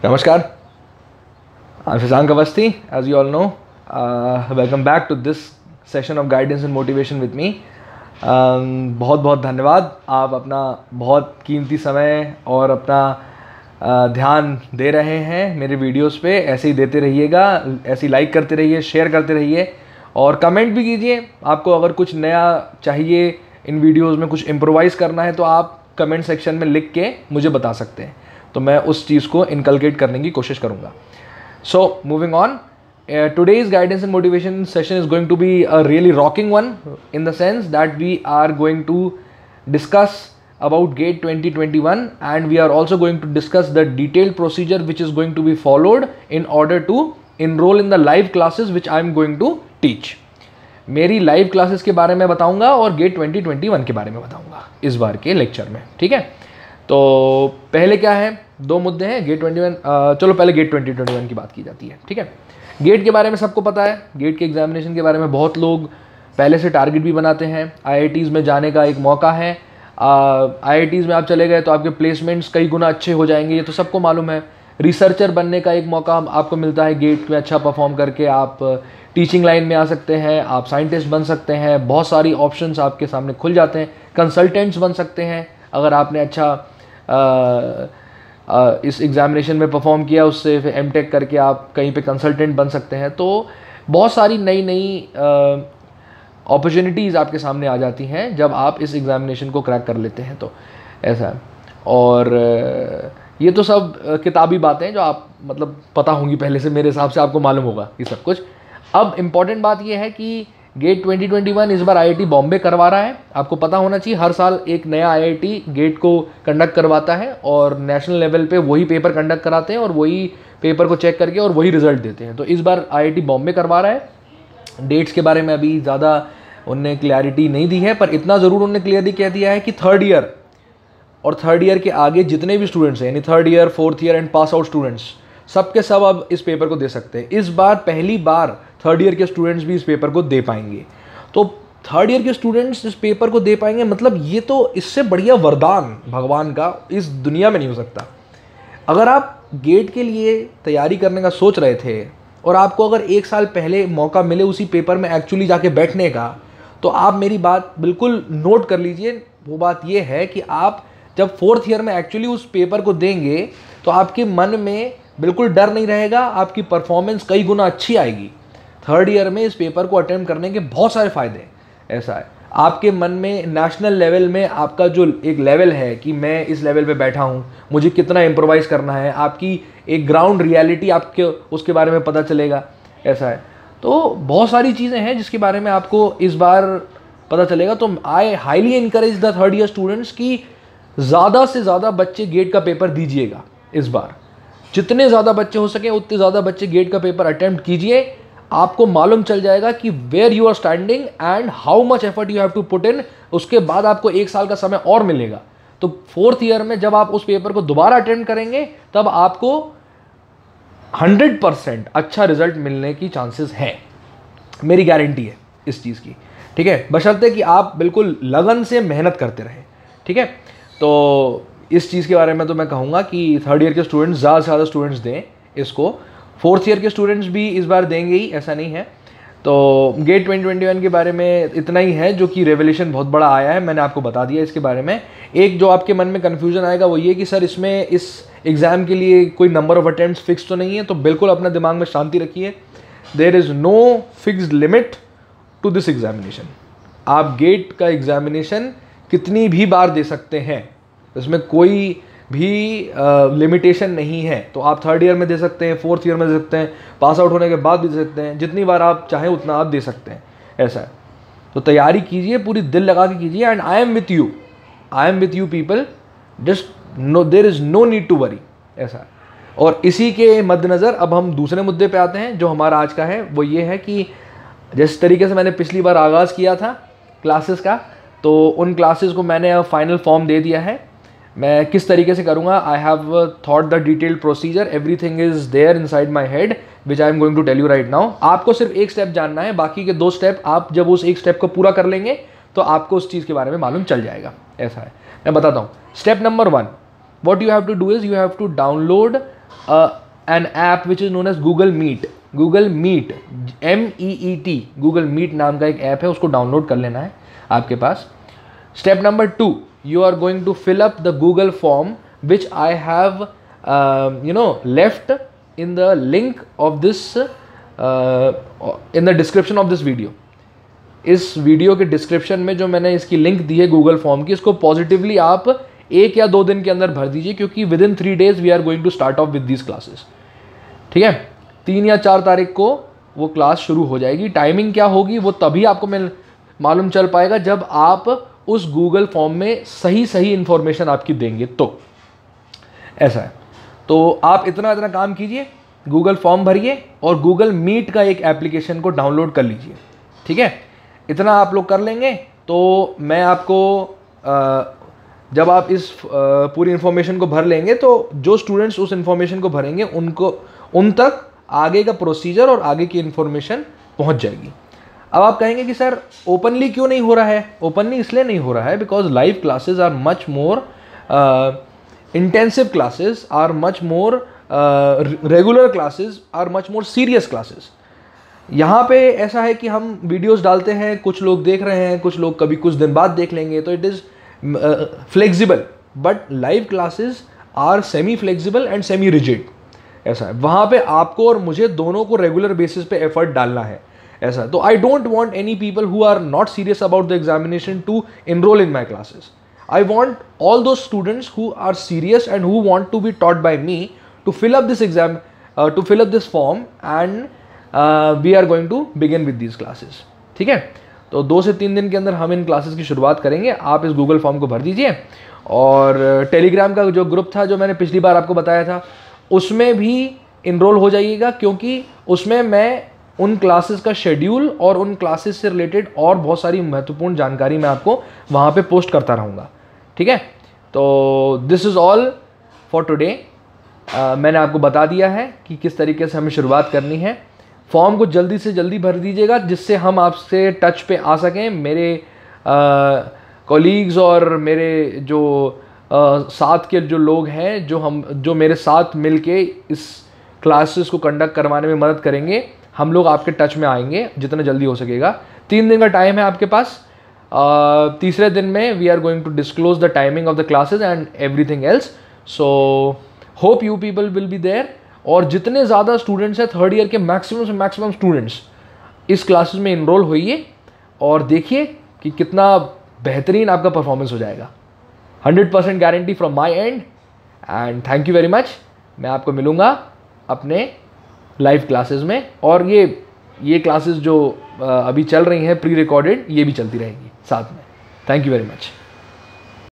Namaskar, I'm Shashank Avasthi. As you all know, welcome back to this session of guidance and motivation with me. बहुत बहुत धन्यवाद, आप अपना बहुत कीमती समय और अपना ध्यान दे रहे हैं मेरे वीडियोस पे। ऐसे ही देते रहिएगा, ऐसे ही लाइक करते रहिए, शेयर करते रहिए और कमेंट भी कीजिए। आपको अगर कुछ नया चाहिए, इन वीडियोस में कुछ इम्प्रोवाइज़ करना है तो आप कमेंट सेक्शन में लिख के मुझे बता सकते हैं, तो मैं उस चीज़ को इनकलकेट करने की कोशिश करूँगा। So moving on, today's guidance and motivation session is going to be a really rocking one, in the sense that we are going to discuss about GATE 2021 and we are also going to discuss the detailed procedure which is going to be followed in order to enroll in the live classes which I am going to teach. मेरी live classes के बारे में बताऊंगा और gate 2021 के बारे में बताऊंगा इस बार के लेक्चर में, ठीक है। तो पहले क्या है, दो मुद्दे हैं, गेट 21, चलो पहले गेट 2021 की बात की जाती है, ठीक है। गेट के बारे में सबको पता है, गेट के एग्जामिनेशन के बारे में बहुत लोग पहले से टारगेट भी बनाते हैं। आईआईटीज़ में जाने का एक मौका है, आईआईटीज़ में आप चले गए तो आपके प्लेसमेंट्स कई गुना अच्छे हो जाएंगे, ये तो सबको मालूम है। रिसर्चर बनने का एक मौका आपको मिलता है, गेट में अच्छा परफॉर्म करके आप टीचिंग लाइन में आ सकते हैं, आप साइंटिस्ट बन सकते हैं, बहुत सारी ऑप्शंस आपके सामने खुल जाते हैं। कंसल्टेंट्स बन सकते हैं अगर आपने अच्छा इस एग्ज़ामिनेशन में परफॉर्म किया, उससे फिर एमटेक करके आप कहीं पे कंसल्टेंट बन सकते हैं। तो बहुत सारी नई नई अपॉर्चुनिटीज़ आपके सामने आ जाती हैं जब आप इस एग्ज़ामिनेशन को क्रैक कर लेते हैं, तो ऐसा है। और ये तो सब किताबी बातें हैं जो आप मतलब पता होंगी पहले से, मेरे हिसाब से आपको मालूम होगा ये सब कुछ। अब इम्पॉर्टेंट बात ये है कि गेट 2021 इस बार आईआईटी बॉम्बे करवा रहा है। आपको पता होना चाहिए हर साल एक नया आईआईटी गेट को कंडक्ट करवाता है और नेशनल लेवल पे वही पेपर कंडक्ट कराते हैं और वही पेपर को चेक करके और वही रिजल्ट देते हैं। तो इस बार आईआईटी बॉम्बे करवा रहा है। डेट्स के बारे में अभी ज़्यादा उनने क्लैरिटी नहीं दी है, पर इतना ज़रूर उन्होंने क्लियरली कह दिया है कि थर्ड ईयर और थर्ड ईयर के आगे जितने भी स्टूडेंट्स हैं, यानी third year, fourth year and pass out students, सब के सब अब इस पेपर को दे सकते हैं। इस बार पहली बार थर्ड ईयर के स्टूडेंट्स भी इस पेपर को दे पाएंगे। तो थर्ड ईयर के स्टूडेंट्स इस पेपर को दे पाएंगे, मतलब ये तो इससे बढ़िया वरदान भगवान का इस दुनिया में नहीं हो सकता। अगर आप गेट के लिए तैयारी करने का सोच रहे थे और आपको अगर एक साल पहले मौका मिले उसी पेपर में एक्चुअली जाके बैठने का, तो आप मेरी बात बिल्कुल नोट कर लीजिए। वो बात ये है कि आप जब फोर्थ ईयर में एक्चुअली उस पेपर को देंगे तो आपके मन में बिल्कुल डर नहीं रहेगा, आपकी परफॉर्मेंस कई गुना अच्छी आएगी। थर्ड ईयर में इस पेपर को अटेम्प्ट करने के बहुत सारे फ़ायदे हैं। ऐसा है, आपके मन में नेशनल लेवल में आपका जो एक लेवल है कि मैं इस लेवल पे बैठा हूँ, मुझे कितना इम्प्रोवाइज़ करना है, आपकी एक ग्राउंड रियलिटी आपके उसके बारे में पता चलेगा। ऐसा है, तो बहुत सारी चीज़ें हैं जिसके बारे में आपको इस बार पता चलेगा। तो I highly encourage the third year students की ज़्यादा से ज़्यादा बच्चे गेट का पेपर दीजिएगा इस बार। जितने ज़्यादा बच्चे हो सके उतने ज़्यादा बच्चे गेट का पेपर अटेम्प्ट कीजिए। आपको मालूम चल जाएगा कि where you are standing and how much effort you have to put in. उसके बाद आपको एक साल का समय और मिलेगा। तो फोर्थ ईयर में जब आप उस पेपर को दोबारा अटेम्प्ट करेंगे तब आपको 100% अच्छा रिजल्ट मिलने की चांसेस है, मेरी गारंटी है इस चीज़ की, ठीक है। बशर्ते कि आप बिल्कुल लगन से मेहनत करते रहें, ठीक है। तो इस चीज़ के बारे में तो मैं कहूँगा कि थर्ड ईयर के स्टूडेंट्स ज़्यादा से ज़्यादा स्टूडेंट्स दें इसको। फोर्थ ईयर के स्टूडेंट्स भी इस बार देंगे ही, ऐसा नहीं है। तो गेट 2021 के बारे में इतना ही है, जो कि रेवोल्यूशन बहुत बड़ा आया है, मैंने आपको बता दिया इसके बारे में। एक जो आपके मन में कन्फ्यूजन आएगा वो ये कि सर इसमें इस एग्ज़ाम के लिए कोई नंबर ऑफ अटैम्प्ट्स फिक्स तो नहीं है, तो बिल्कुल अपना दिमाग में शांति रखिए। There is no fixed limit to this examination. आप गेट का एग्जामिनेशन कितनी भी बार दे सकते हैं, इसमें कोई भी लिमिटेशन नहीं है। तो आप थर्ड ईयर में दे सकते हैं, फोर्थ ईयर में दे सकते हैं, पास आउट होने के बाद भी दे सकते हैं, जितनी बार आप चाहें उतना आप दे सकते हैं। ऐसा है, तो तैयारी कीजिए, पूरी दिल लगा के कीजिए। And I am with you people, just know there is no need to worry. ऐसा है। और इसी के मद्देनज़र अब हम दूसरे मुद्दे पे आते हैं जो हमारा आज का है। वो ये है कि जिस तरीके से मैंने पिछली बार आगाज़ किया था क्लासेस का, तो उन क्लासेस को मैंने अब फाइनल फॉर्म दे दिया है। मैं किस तरीके से करूँगा, I have thought the detailed procedure, everything is there inside my head which I am going to tell you right now. आपको सिर्फ एक स्टेप जानना है, बाकी के 2 स्टेप आप जब उस एक स्टेप को पूरा कर लेंगे तो आपको उस चीज़ के बारे में मालूम चल जाएगा। ऐसा है, मैं बताता हूँ। Step number 1, what you have to do is you have to download an app which is known as Google Meet. Google Meet, MEET, Google Meet नाम का एक ऐप है, उसको डाउनलोड कर लेना है आपके पास। Step number 2, you are going to fill up the Google form which I have left in the link of this in the description of this video। इस वीडियो के डिस्क्रिप्शन में जो मैंने इसकी लिंक दी है गूगल फॉर्म की, इसको positively आप 1 या 2 दिन के अंदर भर दीजिए, क्योंकि within 3 days we are going to start off with these classes. ठीक है, 3 या 4 तारीख को वो क्लास शुरू हो जाएगी। टाइमिंग क्या होगी वो तभी आपको मालूम चल पाएगा जब आप उस गूगल फॉर्म में सही इंफॉर्मेशन आपकी देंगे, तो ऐसा है। तो आप इतना काम कीजिए, गूगल फॉर्म भरिए और गूगल मीट का एक एप्लीकेशन को डाउनलोड कर लीजिए। ठीक है, इतना आप लोग कर लेंगे तो मैं आपको जब आप इस पूरी इन्फॉर्मेशन को भर लेंगे तो जो स्टूडेंट्स उस इन्फॉर्मेशन को भरेंगे उन तक आगे का प्रोसीजर और आगे की इन्फॉर्मेशन पहुंच जाएगी। अब आप कहेंगे कि सर ओपनली क्यों नहीं हो रहा है? ओपनली इसलिए नहीं हो रहा है because live classes are much more intensive classes, are much more regular classes, are much more serious classes. यहाँ पे ऐसा है कि हम वीडियोस डालते हैं, कुछ लोग देख रहे हैं, कुछ लोग कभी कुछ दिन बाद देख लेंगे, तो it is flexible, but live classes are semi flexible and semi rigid. ऐसा है, वहाँ पे आपको और मुझे दोनों को रेगुलर बेसिस पे एफर्ट डालना है। ऐसा, तो I don't want any people who are not serious about the examination to enroll in my classes. I want all those students who are serious and who want to be taught by me to fill up this exam, to fill up this form, and we are going to begin with these classes. ठीक है, तो 2 से 3 दिन के अंदर हम इन classes की शुरुआत करेंगे। आप इस गूगल फॉर्म को भर दीजिए और टेलीग्राम का जो ग्रुप था जो मैंने पिछली बार आपको बताया था उसमें भी इनरोल हो जाइएगा, क्योंकि उसमें मैं उन क्लासेस का शेड्यूल और उन क्लासेस से रिलेटेड और बहुत सारी महत्वपूर्ण जानकारी मैं आपको वहाँ पे पोस्ट करता रहूँगा। ठीक है, तो this is all for today. मैंने आपको बता दिया है कि किस तरीके से हमें शुरुआत करनी है। फॉर्म को जल्दी से जल्दी भर दीजिएगा जिससे हम आपसे टच पे आ सकें। मेरे कॉलीग्स और मेरे जो साथ के जो लोग हैं जो मेरे साथ मिलके इस क्लासेस को कंडक्ट करवाने में मदद करेंगे, हम लोग आपके टच में आएंगे जितना जल्दी हो सकेगा। 3 दिन का टाइम है आपके पास। तीसरे दिन में we are going to disclose the timing of the classes and everything else. So hope you people will be there. और जितने ज़्यादा स्टूडेंट्स हैं 3rd ईयर के मैक्सिमम से मैक्सिमम स्टूडेंट्स इस क्लासेस में इनरोल होइए और देखिए कि कितना बेहतरीन आपका परफॉर्मेंस हो जाएगा। 100% guarantee from my and, and thank you very much. मैं आपको मिलूँगा अपने लाइव क्लासेस में, और ये क्लासेस जो अभी चल रही हैं प्री रिकॉर्डेड, ये भी चलती रहेंगी साथ में। Thank you very much.